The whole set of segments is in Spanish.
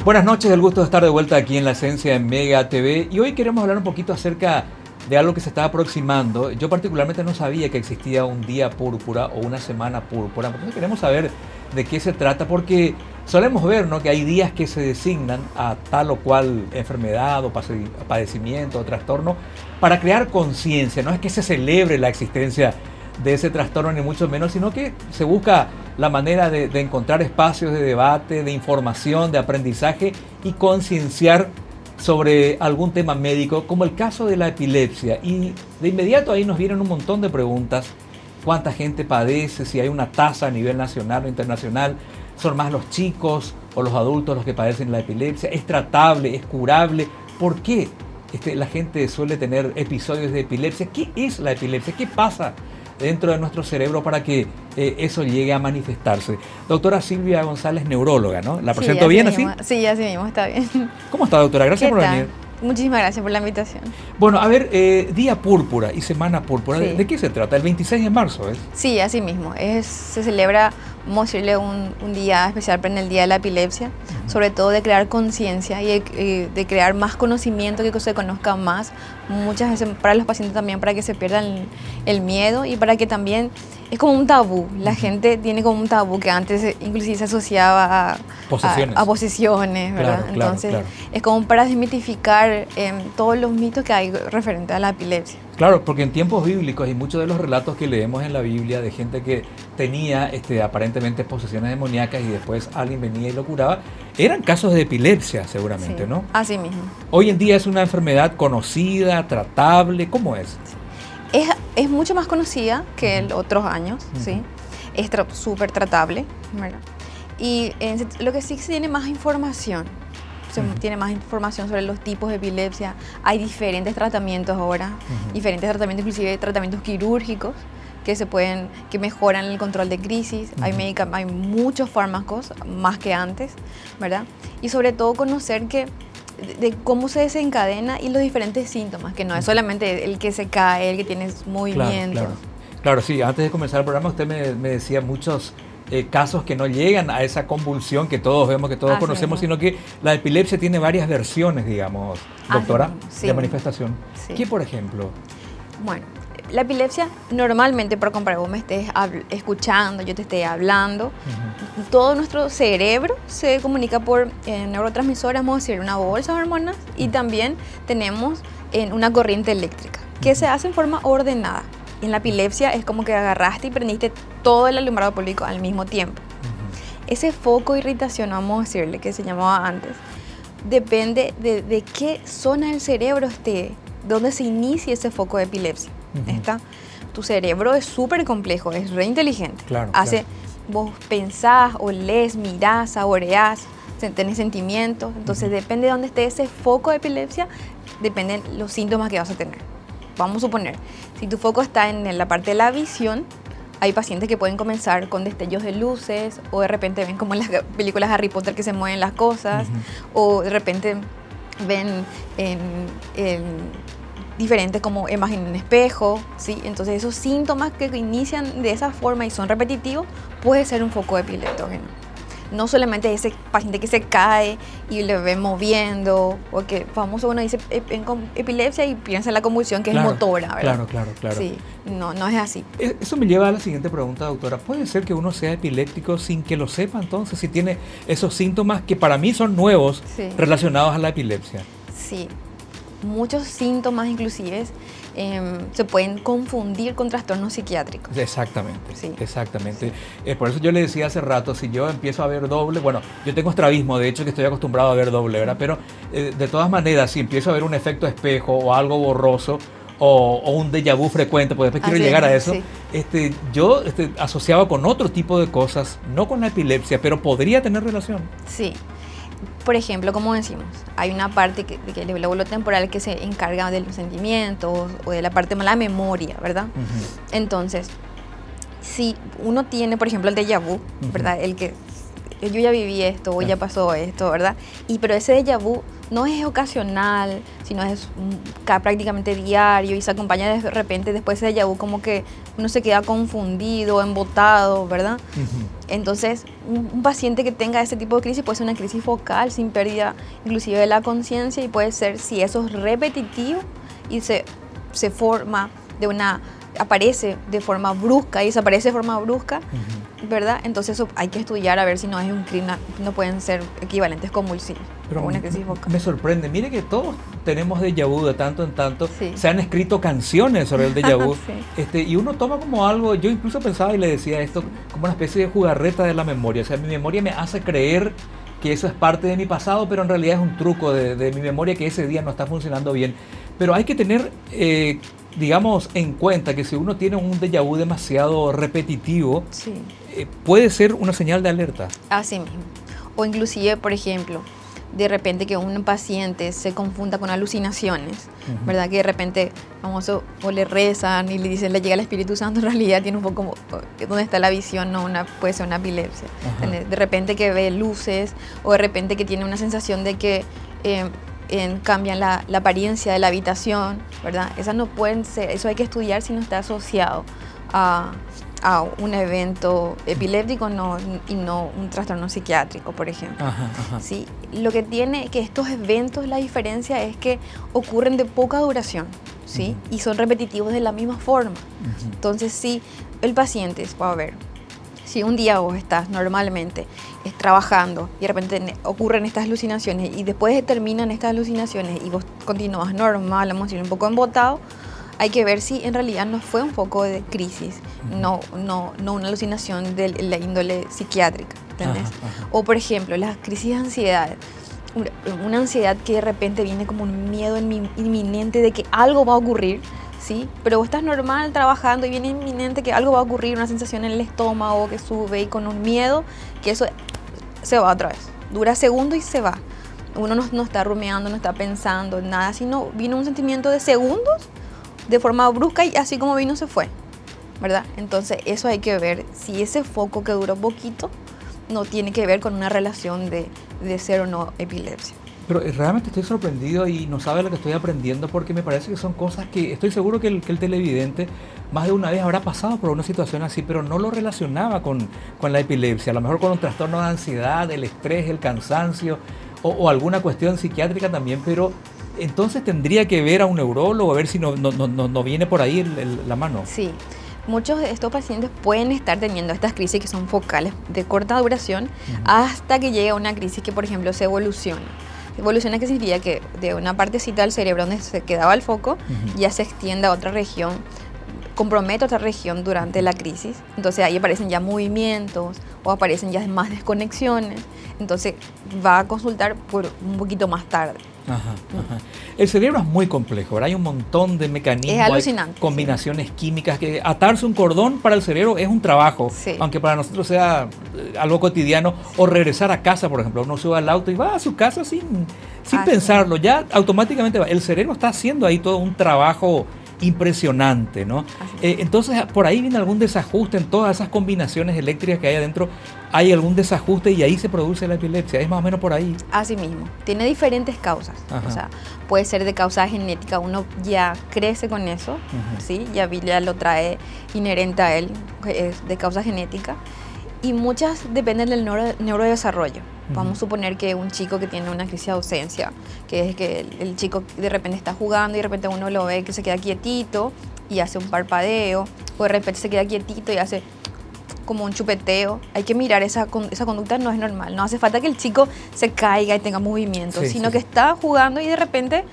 Buenas noches, el gusto de estar de vuelta aquí en La Esencia en Mega TV y hoy queremos hablar un poquito acerca de algo que se está aproximando. Yo particularmente no sabía que existía un día púrpura o una semana púrpura, entonces queremos saber de qué se trata porque solemos ver, ¿no?, que hay días que se designan a tal o cual enfermedad o padecimiento o trastorno para crear conciencia. No es que se celebre la existencia de ese trastorno ni mucho menos, sino que se busca la manera de encontrar espacios de debate, de información, de aprendizaje y concienciar sobre algún tema médico, como el caso de la epilepsia. Y de inmediato ahí nos vienen un montón de preguntas. ¿Cuánta gente padece? Si hay una tasa a nivel nacional o internacional. ¿Son más los chicos o los adultos los que padecen la epilepsia? ¿Es tratable? ¿Es curable? ¿Por qué la gente suele tener episodios de epilepsia? ¿Qué es la epilepsia? ¿Qué pasa dentro de nuestro cerebro para que eso llegue a manifestarse? Doctora Silvia González, neuróloga, ¿no? ¿La presento bien así? Sí, así mismo, está bien. ¿Cómo está, doctora? Gracias por venir. Muchísimas gracias por la invitación. Bueno, a ver, Día Púrpura y Semana Púrpura, sí. ¿De qué se trata? El 26 de marzo, ¿es? Sí, así mismo. Se celebra, vamos a decirle, un día especial en el Día de la Epilepsia, sobre todo de crear conciencia y de crear más conocimiento, que se conozca más, muchas veces para los pacientes también, para que se pierdan el miedo y para que también, es como un tabú, la gente tiene como un tabú que antes inclusive se asociaba a posesiones, ¿verdad? Claro, entonces claro. Es como para desmitificar todos los mitos que hay referente a la epilepsia. Claro, porque en tiempos bíblicos y muchos de los relatos que leemos en la Biblia de gente que tenía aparentemente posesiones demoníacas y después alguien venía y lo curaba, eran casos de epilepsia seguramente, sí, ¿no? Así mismo. Hoy en día es una enfermedad conocida, tratable, ¿cómo es? Es mucho más conocida que en otros años, ¿sí? Es súper tratable, ¿verdad? Y lo que sí se tiene más información. Se tiene más información sobre los tipos de epilepsia. Hay diferentes tratamientos ahora, diferentes tratamientos, inclusive tratamientos quirúrgicos que mejoran el control de crisis. Hay muchos fármacos, más que antes, ¿verdad? Y sobre todo conocer de cómo se desencadena y los diferentes síntomas, que no es solamente el que se cae, el que tiene movimiento. Claro, sí, antes de comenzar el programa usted me decía muchos casos que no llegan a esa convulsión que todos vemos, que todos conocemos, sino que la epilepsia tiene varias versiones, digamos, doctora, de manifestación. Sí. ¿Qué, por ejemplo? Bueno, la epilepsia normalmente, por comparar, vos me estés escuchando, yo te esté hablando, todo nuestro cerebro se comunica por neurotransmisores, vamos a decir, una bolsa de hormonas, y también tenemos una corriente eléctrica que se hace en forma ordenada. En la epilepsia es como que agarraste y prendiste todo el alumbrado público al mismo tiempo. Ese foco de irritación, vamos a decirle, que se llamaba antes, depende de qué zona del cerebro esté, dónde se inicia ese foco de epilepsia. Tu cerebro es súper complejo, es re inteligente. Vos pensás, olés, mirás, saboreás, tenés sentimientos. Entonces depende de dónde esté ese foco de epilepsia, dependen los síntomas que vas a tener. Vamos a suponer, si tu foco está en la parte de la visión, hay pacientes que pueden comenzar con destellos de luces, o de repente ven como en las películas Harry Potter que se mueven las cosas, o de repente ven diferentes como imagen en un espejo, ¿sí? Entonces esos síntomas que inician de esa forma y son repetitivos, puede ser un foco epileptógeno. No solamente ese paciente que se cae y le ven moviendo, porque famoso uno dice epilepsia y piensa en la convulsión que es motora, ¿verdad? Claro. Sí, no es así. Eso me lleva a la siguiente pregunta, doctora. ¿Puede ser que uno sea epiléptico sin que lo sepa entonces, si tiene esos síntomas que para mí son nuevos relacionados a la epilepsia? Sí, muchos síntomas inclusive se pueden confundir con trastornos psiquiátricos. Exactamente, sí. Exactamente. Por eso yo le decía hace rato, si yo empiezo a ver doble, bueno, yo tengo estrabismo, de hecho, que estoy acostumbrado a ver doble, ¿verdad? Pero de todas maneras, si empiezo a ver un efecto espejo o algo borroso o un déjà vu frecuente, pues después quiero llegar a eso, yo asociaba con otro tipo de cosas, no con la epilepsia, pero podría tener relación. Sí. Por ejemplo, como decimos, hay una parte del lóbulo temporal que se encarga de los sentimientos o de la parte de la memoria, ¿verdad? Entonces, si uno tiene, por ejemplo, el déjà vu, ¿verdad? El que yo ya viví esto o ya pasó esto, ¿verdad? Pero ese déjà vu no es ocasional, sino es prácticamente diario y se acompaña de repente después de déjà vu, como que uno se queda confundido, embotado, ¿verdad? Entonces, un paciente que tenga ese tipo de crisis puede ser una crisis focal sin pérdida inclusive de la conciencia, y puede ser, si eso es repetitivo y se forma aparece de forma brusca y desaparece de forma brusca, ¿verdad? Entonces eso hay que estudiar a ver si no es un crimen, no pueden ser equivalentes convulsivos. Pero una crisis focal. Me sorprende, mire que todos tenemos déjà vu de tanto en tanto, Sí. se han escrito canciones sobre el déjà vu, Sí. y uno toma como algo, yo incluso pensaba y le decía esto, como una especie de jugarreta de la memoria, o sea, mi memoria me hace creer que eso es parte de mi pasado, pero en realidad es un truco de mi memoria que ese día no está funcionando bien. Pero hay que tener, digamos, en cuenta que si uno tiene un déjà vu demasiado repetitivo, Sí. Puede ser una señal de alerta. Así mismo. O inclusive, por ejemplo, de repente que un paciente se confunda con alucinaciones, ¿verdad? Que de repente, famoso, o le rezan y le dicen, le llega el Espíritu Santo, en realidad tiene un poco como, ¿dónde está la visión? No, puede ser una epilepsia. De repente que ve luces, o de repente que tiene una sensación de que cambian la apariencia de la habitación, ¿verdad? Esas no pueden ser, eso hay que estudiar si no está asociado a un evento epiléptico y no un trastorno psiquiátrico, por ejemplo. ¿Sí? Lo que tiene que estos eventos, la diferencia es que ocurren de poca duración, ¿sí? Y son repetitivos de la misma forma. Entonces, si el paciente, a ver, si un día vos estás normalmente trabajando y de repente ocurren estas alucinaciones y después terminan estas alucinaciones y vos continúas normal, vamos a decir, un poco embotado, hay que ver si en realidad no fue un foco de crisis, no una alucinación de la índole psiquiátrica, ¿entendés? O por ejemplo, las crisis de ansiedad, una ansiedad que de repente viene como un miedo inminente de que algo va a ocurrir, ¿sí? Pero vos estás normal trabajando y viene inminente que algo va a ocurrir, una sensación en el estómago que sube y con un miedo que eso se va otra vez, dura segundos y se va. Uno no está rumiando, no está pensando nada, sino viene un sentimiento de segundos de forma brusca y así como vino se fue, ¿verdad? Entonces eso hay que ver si ese foco que duró poquito no tiene que ver con una relación de ser o no epilepsia. Pero realmente estoy sorprendido y no sabe lo que estoy aprendiendo, porque me parece que son cosas que estoy seguro que el televidente más de una vez habrá pasado por una situación así, pero no lo relacionaba con la epilepsia, a lo mejor con un trastorno de ansiedad, el estrés, el cansancio o alguna cuestión psiquiátrica también, pero entonces tendría que ver a un neurólogo a ver si no viene por ahí la mano. Sí. Muchos de estos pacientes pueden estar teniendo estas crisis que son focales de corta duración hasta que llega una crisis que, por ejemplo, se evoluciona. Evoluciona, que significa que de una partecita del cerebro donde se quedaba el foco ya se extiende a otra región, compromete otra región durante la crisis. Entonces ahí aparecen ya movimientos o aparecen ya más desconexiones. Entonces va a consultar por un poquito más tarde. El cerebro es muy complejo, ¿verdad? Hay un montón de mecanismos, es alucinante, hay combinaciones químicas, que atarse un cordón para el cerebro es un trabajo, aunque para nosotros sea algo cotidiano, o regresar a casa, por ejemplo, uno sube al auto y va a su casa sin pensarlo, ya automáticamente va. El cerebro está haciendo ahí todo un trabajo impresionante, ¿no? Entonces, por ahí viene algún desajuste en todas esas combinaciones eléctricas que hay adentro, hay algún desajuste y ahí se produce la epilepsia, es más o menos por ahí. Así mismo, tiene diferentes causas, o sea, puede ser de causa genética, uno ya crece con eso, ¿sí? Ya lo trae inherente a él, es de causa genética, y muchas dependen del neurodesarrollo. Vamos a suponer que un chico que tiene una crisis de ausencia, que es que el chico de repente está jugando y de repente uno lo ve que se queda quietito y hace un parpadeo, o de repente se queda quietito y hace como un chupeteo. Hay que mirar esa conducta, no es normal. No hace falta que el chico se caiga y tenga movimiento, sino que está jugando y de repente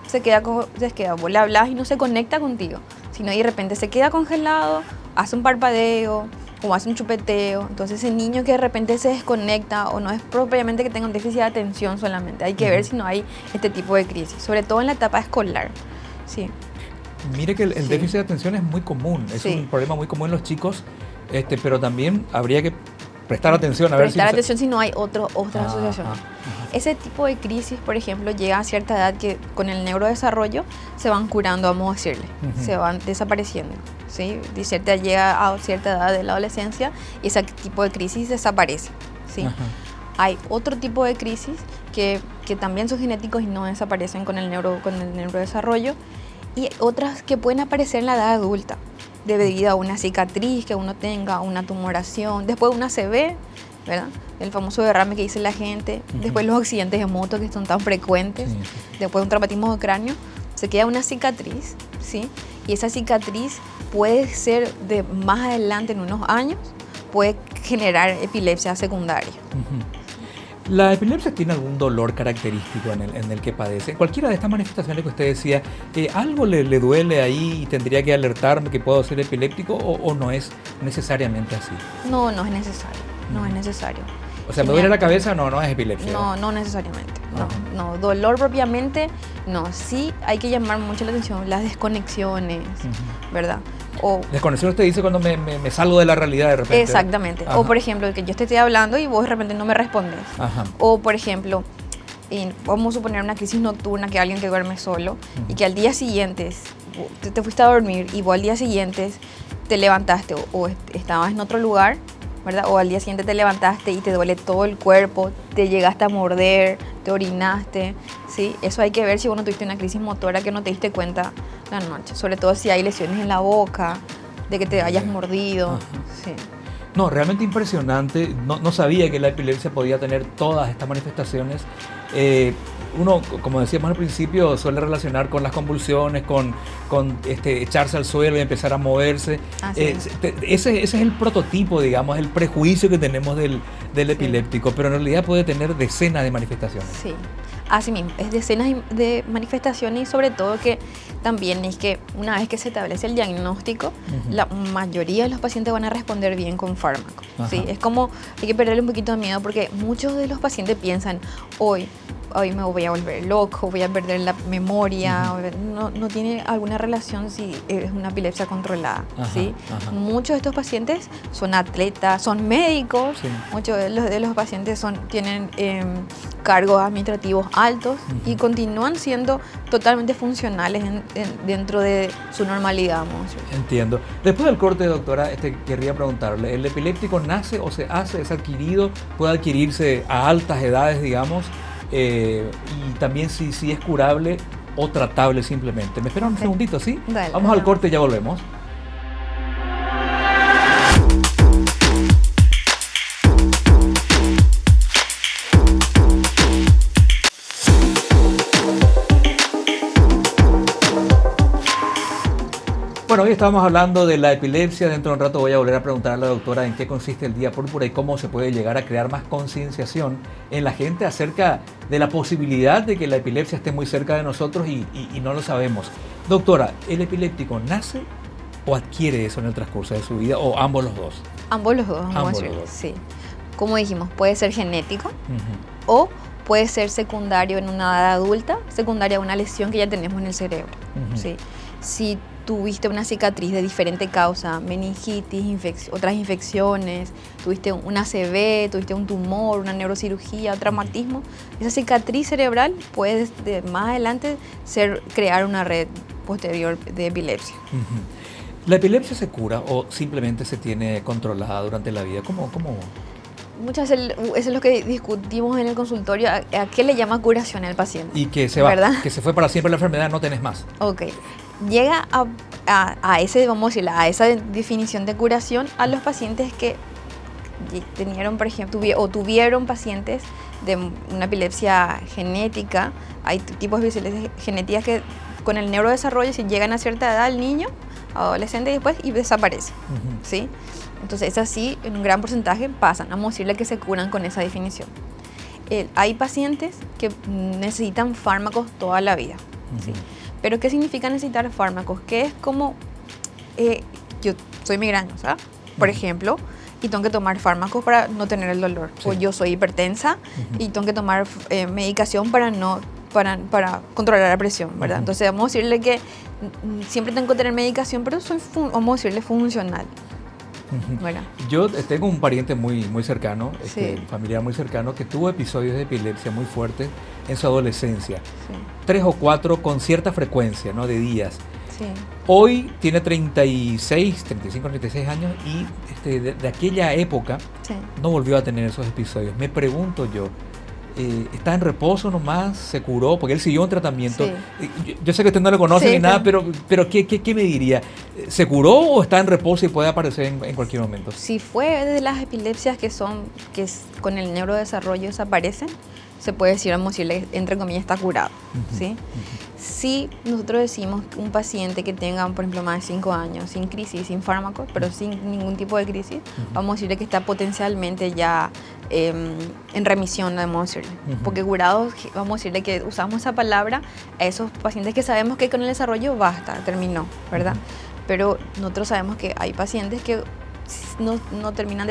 se queda, vos le hablas y no se conecta contigo, sino de repente se queda congelado, hace un parpadeo o hace un chupeteo. Entonces ese niño que de repente se desconecta o no es propiamente que tenga un déficit de atención solamente. Hay que ver si no hay este tipo de crisis, sobre todo en la etapa escolar. Sí. Mire que el déficit de atención es muy común, es un problema muy común en los chicos, pero también habría que prestar atención a ver si no hay otra asociación. Ese tipo de crisis, por ejemplo, llega a cierta edad que con el neurodesarrollo se van curando, vamos a decirle, se van desapareciendo. ¿Sí? Llega a cierta edad de la adolescencia y ese tipo de crisis desaparece, ¿sí? Hay otro tipo de crisis que también son genéticos y no desaparecen con el neurodesarrollo, y otras que pueden aparecer en la edad adulta, debido a una cicatriz que uno tenga, una tumoración, después una ACV, ¿verdad? El famoso derrame que dice la gente, después los accidentes de moto que son tan frecuentes, después un traumatismo de cráneo, se queda una cicatriz, ¿sí? Y esa cicatriz puede ser de más adelante, en unos años, puede generar epilepsia secundaria. ¿La epilepsia tiene algún dolor característico en el que padece? Cualquiera de estas manifestaciones que usted decía, ¿algo le duele ahí y tendría que alertarme que puedo ser epiléptico o no es necesariamente así? No, no es necesario, no es necesario. O sea, ¿me duele la cabeza? No es epilepsia. No necesariamente. No, dolor propiamente, no. Sí hay que llamar mucho la atención las desconexiones, ¿verdad? Desconexión usted dice cuando me salgo de la realidad de repente. Exactamente. O por ejemplo, que yo te estoy hablando y vos de repente no me respondes. O por ejemplo, vamos a suponer una crisis nocturna, que alguien que duerme solo y que al día siguiente te fuiste a dormir y vos al día siguiente te levantaste o estabas en otro lugar, ¿verdad? O al día siguiente te levantaste y te duele todo el cuerpo, te llegaste a morder, te orinaste, ¿sí? Eso hay que ver si vos no tuviste una crisis motora que no te diste cuenta la noche, sobre todo si hay lesiones en la boca, de que te hayas mordido, sí. No, realmente impresionante. No sabía que la epilepsia podía tener todas estas manifestaciones. Uno, como decíamos al principio, suele relacionar con las convulsiones, con echarse al suelo y empezar a moverse. Ese es el prototipo, digamos, el prejuicio que tenemos del epiléptico, pero en realidad puede tener decenas de manifestaciones. Sí, así mismo, es decenas de manifestaciones y sobre todo que también es que una vez que se establece el diagnóstico, la mayoría de los pacientes van a responder bien con fármacos. ¿Sí? Es como, hay que perderle un poquito de miedo porque muchos de los pacientes piensan, hoy me voy a volver loco, voy a perder la memoria, no tiene alguna relación si es una epilepsia controlada. ¿Sí? Muchos de estos pacientes son atletas, son médicos, muchos de los pacientes tienen cargos administrativos altos y continúan siendo totalmente funcionales dentro de su normalidad. Vamos a decir. Entiendo. Después del corte, doctora, querría preguntarle, ¿el epiléptico nace o se hace, es adquirido, puede adquirirse a altas edades, digamos? Y también si es curable o tratable simplemente. ¿Me esperan un segundito, sí? Dale, vamos al corte y ya volvemos. Bueno, hoy estábamos hablando de la epilepsia. Dentro de un rato voy a volver a preguntar a la doctora en qué consiste el Día Púrpura y cómo se puede llegar a crear más concienciación en la gente acerca de la posibilidad de que la epilepsia esté muy cerca de nosotros y no lo sabemos. Doctora, ¿el epiléptico nace o adquiere eso en el transcurso de su vida o ambos los dos? Ambos los dos, vamos a decir, sí. Como dijimos, puede ser genético o puede ser secundario en una edad adulta, secundaria a una lesión que ya tenemos en el cerebro. ¿Sí? Si tuviste una cicatriz de diferente causa, meningitis, otras infecciones, tuviste una ACV, tuviste un tumor, una neurocirugía, traumatismo, esa cicatriz cerebral puede más adelante crear una red posterior de epilepsia. ¿La epilepsia se cura o simplemente se tiene controlada durante la vida? ¿Cómo? Muchas veces, eso es lo que discutimos en el consultorio, ¿a qué le llama curación al paciente? Y que se va, ¿verdad? Que se fue para siempre la enfermedad, no tenés más. Ok. Llega a esa definición de curación a los pacientes que tenieron, por ejemplo, tuvieron pacientes de una epilepsia genética. Hay tipos de epilepsia genéticas que con el neurodesarrollo, si llegan a cierta edad, el niño, adolescente después, y desaparece. ¿Sí? Entonces, es así, en un gran porcentaje pasan, vamos a decirle que se curan con esa definición. Hay pacientes que necesitan fármacos toda la vida. ¿Sí? Pero ¿qué significa necesitar fármacos? Que es como, yo soy migrañosa, ¿sabes? Por ejemplo, y tengo que tomar fármacos para no tener el dolor. O yo soy hipertensa y tengo que tomar medicación para controlar la presión, ¿verdad? Entonces vamos a decirle que siempre tengo que tener medicación, pero vamos a decirle funcional. Bueno. Yo tengo un pariente muy cercano, un familiar muy cercano, que tuvo episodios de epilepsia muy fuertes en su adolescencia. 3 o 4 con cierta frecuencia, ¿no? De días. Sí. Hoy tiene 36, 35, 36 años y de aquella época Sí. no volvió a tener esos episodios. Me pregunto yo, ¿está en reposo nomás? ¿Se curó? Porque él siguió un tratamiento. Sí. Yo sé que usted no lo conoce Sí, ni nada, pero- pero ¿qué me diría? ¿Se curó o está en reposo y puede aparecer en cualquier momento? Si fue de las epilepsias con el neurodesarrollo desaparecen, se puede decir, vamos a decirle, entre comillas, está curado. ¿Sí? Si nosotros decimos que un paciente que tenga, por ejemplo, más de 5 años, sin crisis, sin fármacos, pero sin ningún tipo de crisis, vamos a decirle que está potencialmente ya en remisión, vamos a decirle. Porque curado, vamos a decirle que usamos esa palabra a esos pacientes que sabemos que con el desarrollo basta, terminó, ¿verdad? Pero nosotros sabemos que hay pacientes que no terminan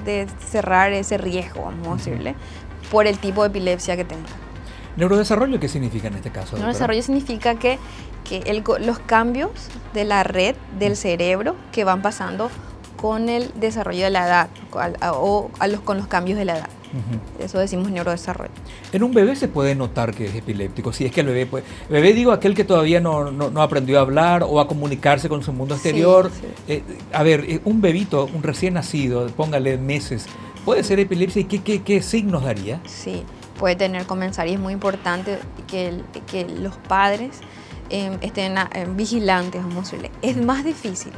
de cerrar ese riesgo, vamos a decirle, por el tipo de epilepsia que tenga. ¿Neurodesarrollo qué significa en este caso? Neurodesarrollo significa que los cambios de la red del cerebro que van pasando con el desarrollo de la edad con los cambios de la edad. Eso decimos neurodesarrollo. En un bebé se puede notar que es epiléptico, si es que el bebé puede... Bebé digo aquel que todavía no aprendió a hablar o a comunicarse con su mundo exterior. Sí. A ver, un bebito, un recién nacido, póngale meses, ¿puede ser epilepsia y qué signos daría? Sí, puede comenzar y es muy importante que los padres estén vigilantes, vamos a decirle. Es más difícil,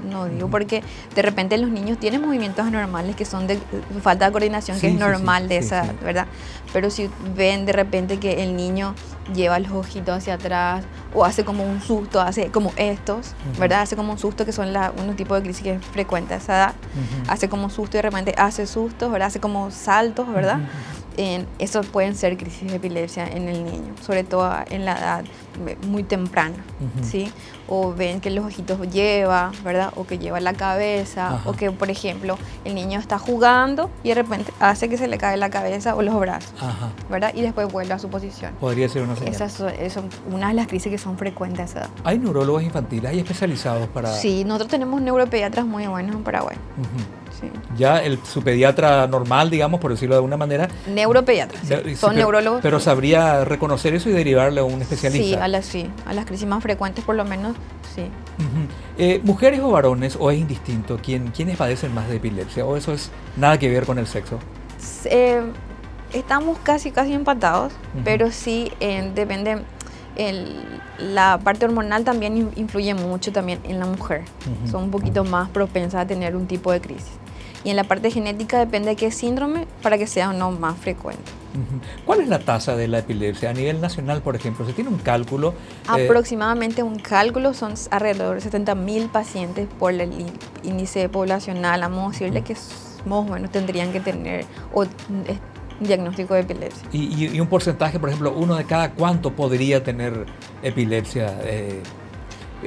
no digo, porque de repente los niños tienen movimientos anormales que son de falta de coordinación, que es normal de esa edad, ¿verdad? Pero si ven de repente que el niño lleva los ojitos hacia atrás o hace como un susto, hace como estos, ¿verdad? Hace como un susto, que son un tipo de crisis que es frecuente a esa edad. Hace como susto y de repente hace sustos, ¿verdad? Hace como saltos, ¿verdad? Eso pueden ser crisis de epilepsia en el niño, sobre todo en la edad muy temprana, ¿sí? O ven que los ojitos lleva, ¿verdad? O que lleva la cabeza, o que, por ejemplo, el niño está jugando y de repente hace que se le cae la cabeza o los brazos, ¿verdad? Y después vuelve a su posición. Podría ser una señal. Esas son una de las crisis que son frecuentes a esa edad. ¿Hay neurólogos infantiles? ¿Hay especializados para...? Sí, nosotros tenemos neuropediatras muy buenos en Paraguay. Sí. Ya su pediatra normal, digamos, por decirlo de alguna manera... Neuropediatras, sí. Son neurólogos. Pero sabría reconocer eso y derivarle a un especialista. A las crisis más frecuentes por lo menos, sí. ¿Mujeres o varones, o es indistinto quiénes padecen más de epilepsia? ¿O eso es nada que ver con el sexo? Estamos casi empatados, pero sí depende... la parte hormonal también influye mucho también en la mujer. Son un poquito más propensas a tener un tipo de crisis. Y en la parte genética depende de qué síndrome para que sea o no más frecuente. ¿Cuál es la tasa de la epilepsia a nivel nacional, por ejemplo? ¿Se tiene un cálculo? Aproximadamente un cálculo son alrededor de 70.000 pacientes por el índice poblacional. Vamos a decirle que más o menos tendrían que tener un diagnóstico de epilepsia. ¿Y un porcentaje, por ejemplo, uno de cada cuánto podría tener epilepsia?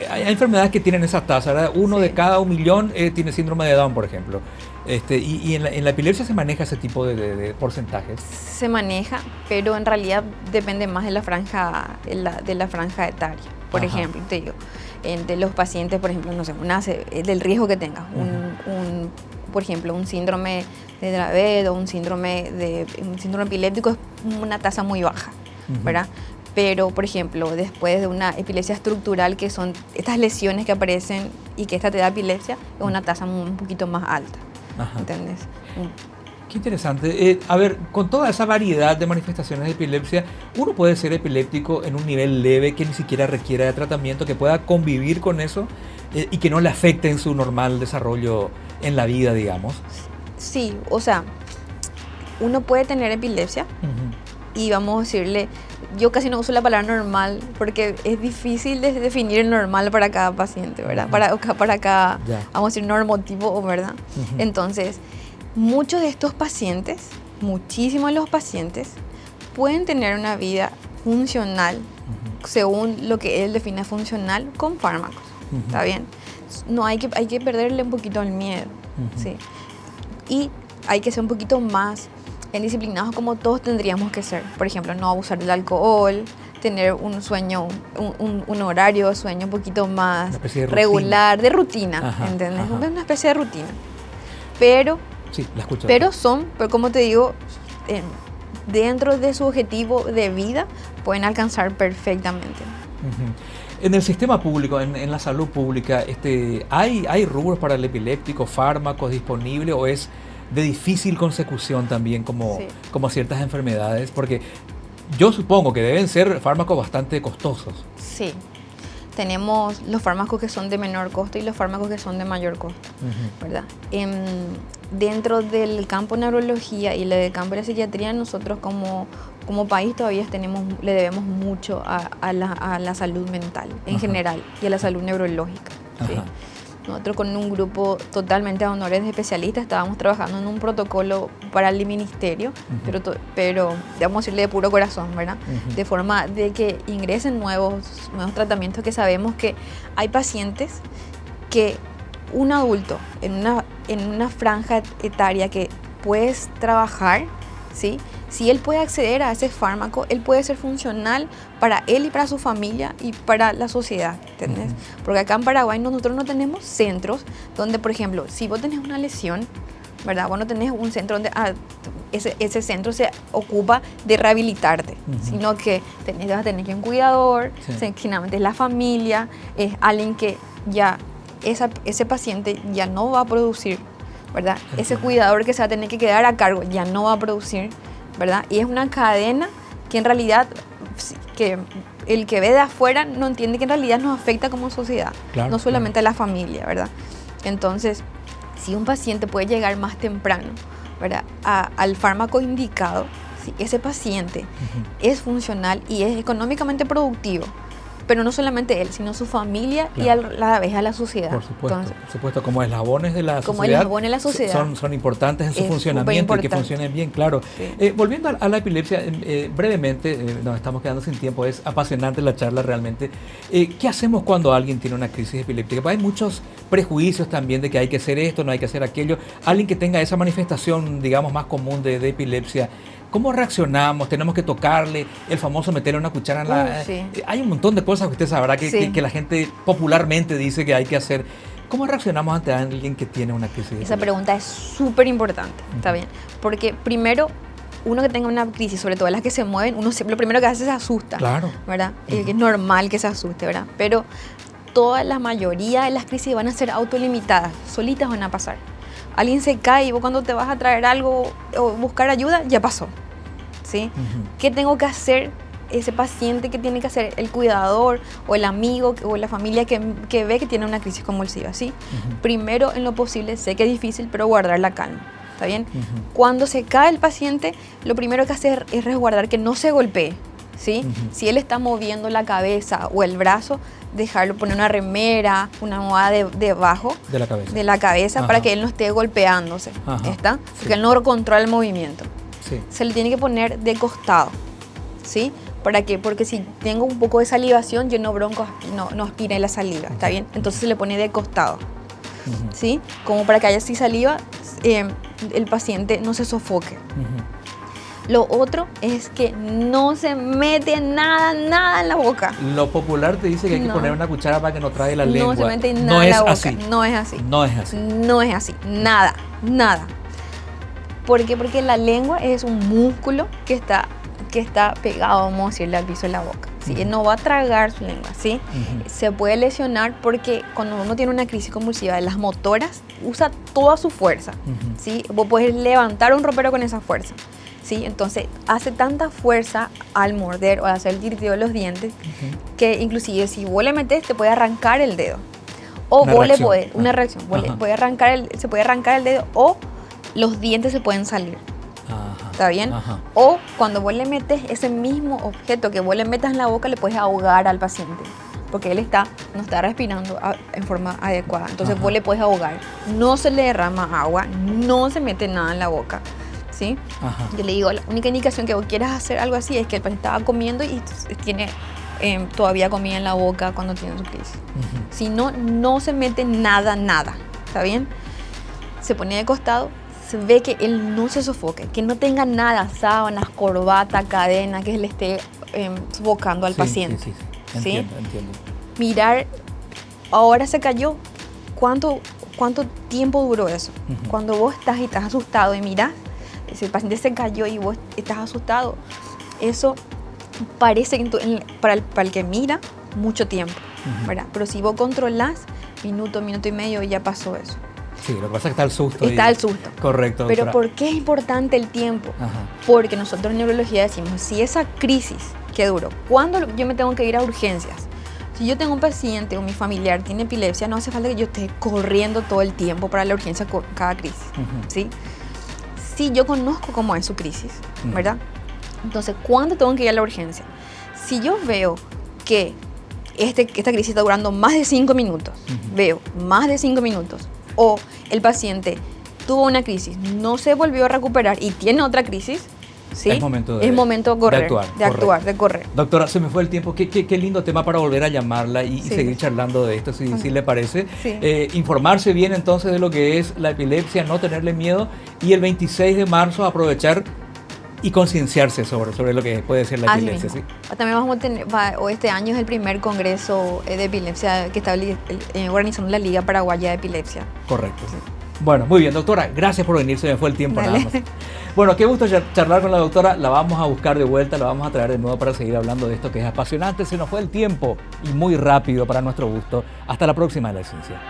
Hay enfermedades que tienen esa tasa, ¿verdad? Uno de cada 1.000.000 tiene síndrome de Down, por ejemplo. Y en la epilepsia se maneja ese tipo de porcentajes. Se maneja, pero en realidad depende más de la franja etaria. Por ejemplo, te digo, de los pacientes, por ejemplo, no sé, del riesgo que tenga, por ejemplo, un síndrome de Dravet o un síndrome epiléptico es una tasa muy baja, ¿verdad? Pero, por ejemplo, después de una epilepsia estructural, que son estas lesiones que aparecen y que esta te da epilepsia, es una tasa un poquito más alta. ¿Entendés? Qué interesante. A ver, con toda esa variedad de manifestaciones de epilepsia, uno puede ser epiléptico en un nivel leve que ni siquiera requiera de tratamiento, que pueda convivir con eso y que no le afecte en su normal desarrollo en la vida, digamos. Sí, o sea, uno puede tener epilepsia y vamos a decirle, yo casi no uso la palabra normal porque es difícil de definir el normal para cada paciente, ¿verdad? Para cada, vamos a decir, normotipo, ¿verdad? Entonces, muchos de estos pacientes, muchísimos de los pacientes, pueden tener una vida funcional, según lo que él define funcional, con fármacos, ¿está bien? No hay que perderle un poquito el miedo, ¿sí? Y hay que ser un poquito más disciplinados, como todos tendríamos que ser. Por ejemplo, no abusar del alcohol, tener un sueño, un horario de sueño un poquito más regular, de rutina, ¿entendés? Una especie de rutina. Pero, sí, la escucho. Pero como te digo, dentro de su objetivo de vida, pueden alcanzar perfectamente. En el sistema público, en la salud pública, ¿hay rubros para el epiléptico, fármacos disponibles o es de difícil consecución también como ciertas enfermedades? Porque yo supongo que deben ser fármacos bastante costosos. Sí. Tenemos los fármacos que son de menor costo y los fármacos que son de mayor costo, ¿verdad? Dentro del campo de neurología y del campo de la psiquiatría, nosotros como país todavía le debemos mucho a la salud mental en general y a la salud neurológica, ¿sí? Nosotros con un grupo totalmente de honores de especialistas estábamos trabajando en un protocolo para el ministerio, pero debemos decirle de puro corazón, ¿verdad? De forma de que ingresen nuevos tratamientos, que sabemos que hay pacientes que un adulto en una franja etaria que puedes trabajar, ¿sí? Si él puede acceder a ese fármaco, él puede ser funcional para él y para su familia y para la sociedad, ¿entendés? Porque acá en Paraguay nosotros no tenemos centros donde, por ejemplo, si vos tenés una lesión, ¿verdad? Vos no tenés un centro donde ese centro se ocupa de rehabilitarte, sino que vas a tener que un cuidador, generalmente es la familia, es alguien que ya, ese paciente ya no va a producir, ¿verdad? Ese cuidador que se va a tener que quedar a cargo ya no va a producir, ¿verdad? Y es una cadena que en realidad, que el que ve de afuera no entiende que en realidad nos afecta como sociedad, no solamente a la familia, ¿verdad? Entonces, si un paciente puede llegar más temprano, ¿verdad?, al fármaco indicado, si ese paciente es funcional y es económicamente productivo, pero no solamente él, sino su familia y a la vez a la sociedad. Por supuesto, como eslabones de la sociedad, son importantes en su funcionamiento y que funcionen bien, claro. Sí. Volviendo a la epilepsia, brevemente, nos estamos quedando sin tiempo, es apasionante la charla realmente. ¿Qué hacemos cuando alguien tiene una crisis epiléptica? Hay muchos prejuicios también de que hay que hacer esto, no hay que hacer aquello. Alguien que tenga esa manifestación, digamos, más común de epilepsia, ¿cómo reaccionamos? ¿Tenemos que tocarle? El famoso meterle una cuchara en la... Hay un montón de cosas que usted sabrá que la gente popularmente dice que hay que hacer. ¿Cómo reaccionamos ante alguien que tiene una crisis? Esa pregunta es súper importante, ¿está bien? Porque primero, uno que tenga una crisis, sobre todo las que se mueven, uno siempre lo primero que hace es se asusta, ¿verdad? Es normal que se asuste, ¿verdad? Pero la mayoría de las crisis van a ser autolimitadas, solitas van a pasar. Alguien se cae y vos cuando te vas a traer algo o buscar ayuda, ya pasó, ¿sí? ¿Qué tengo que hacer ese paciente? ¿Qué tiene que hacer el cuidador o el amigo o la familia que ve que tiene una crisis convulsiva, ¿sí? Primero, en lo posible, sé que es difícil, pero guardar la calma, ¿está bien? Cuando se cae el paciente, lo primero que hacer es resguardar que no se golpee, ¿sí? Si él está moviendo la cabeza o el brazo, dejarlo, poner una remera, una almohada debajo de la cabeza para que él no esté golpeándose, ¿está? Porque él no controla el movimiento. Se le tiene que poner de costado, ¿sí? ¿Para qué? Porque si tengo un poco de salivación, yo no aspire la saliva, ¿está bien? Entonces se le pone de costado, ¿sí? Como para que haya así saliva, el paciente no se sofoque. Lo otro es que no se mete nada en la boca. Lo popular te dice que hay que poner una cuchara para que no trague la lengua. No se mete nada en la boca. No es así. No es así. Nada. ¿Por qué? Porque la lengua es un músculo que está pegado, vamos a decirle, al piso de la boca, ¿sí? Él no va a tragar su lengua, ¿sí? Se puede lesionar porque cuando uno tiene una crisis convulsiva de las motoras, usa toda su fuerza, ¿sí? Vos podés levantar un ropero con esa fuerza, ¿sí? Entonces hace tanta fuerza al morder o al hacer el tiriteo de los dientes que inclusive si vos le metés te puede arrancar el dedo. O vos le podés, una reacción, se puede arrancar el dedo o los dientes se pueden salir. ¿Está bien? O cuando vos le metes ese mismo objeto que vos le metas en la boca, le puedes ahogar al paciente. Porque él no está respirando en forma adecuada. Entonces vos le puedes ahogar. No se le derrama agua, no se mete nada en la boca, ¿sí? Yo le digo, la única indicación que vos quieras hacer algo así es que el paciente estaba comiendo y tiene todavía comida en la boca cuando tiene su crisis. Si no, no se mete nada. ¿Está bien? Se pone de costado. Ve que él no se sofoque, que no tenga nada, sábanas, corbata, cadena, que le esté sofocando al paciente. Entiendo. Mirar, ahora se cayó, ¿cuánto tiempo duró eso? Cuando vos estás asustado y mirás, si el paciente se cayó y vos estás asustado, eso parece para el que mira mucho tiempo, ¿verdad? Pero si vos controlás, minuto, minuto y medio, ya pasó eso. Sí, lo que pasa es que está el susto. Está el susto. Correcto, doctora. Pero ¿por qué es importante el tiempo? Ajá. Porque nosotros en neurología decimos, si esa crisis que duró, ¿cuándo yo me tengo que ir a urgencias? Si yo tengo un paciente o mi familiar tiene epilepsia, no hace falta que yo esté corriendo todo el tiempo para la urgencia con cada crisis, ¿sí? Si yo conozco cómo es su crisis, ¿verdad? Entonces, ¿cuándo tengo que ir a la urgencia? Si yo veo que esta crisis está durando más de 5 minutos, veo más de 5 minutos, o el paciente tuvo una crisis, no se volvió a recuperar y tiene otra crisis, ¿sí? Es momento de correr, de correr. Doctora, se me fue el tiempo. Qué lindo tema para volver a llamarla y seguir charlando de esto, si le parece. Sí. Informarse bien entonces de lo que es la epilepsia, no tenerle miedo, y el 26 de marzo aprovechar y concienciarse sobre lo que puede ser la epilepsia. ¿Sí? También vamos a tener, este año es el primer congreso de epilepsia que está organizando la Liga Paraguaya de Epilepsia. Correcto. Sí. Bueno, muy bien, doctora, gracias por venir, se me fue el tiempo. Dale. Nada más. Bueno, qué gusto charlar con la doctora, la vamos a buscar de vuelta, la vamos a traer de nuevo para seguir hablando de esto que es apasionante. Se nos fue el tiempo y muy rápido para nuestro gusto. Hasta la próxima de La Esencia.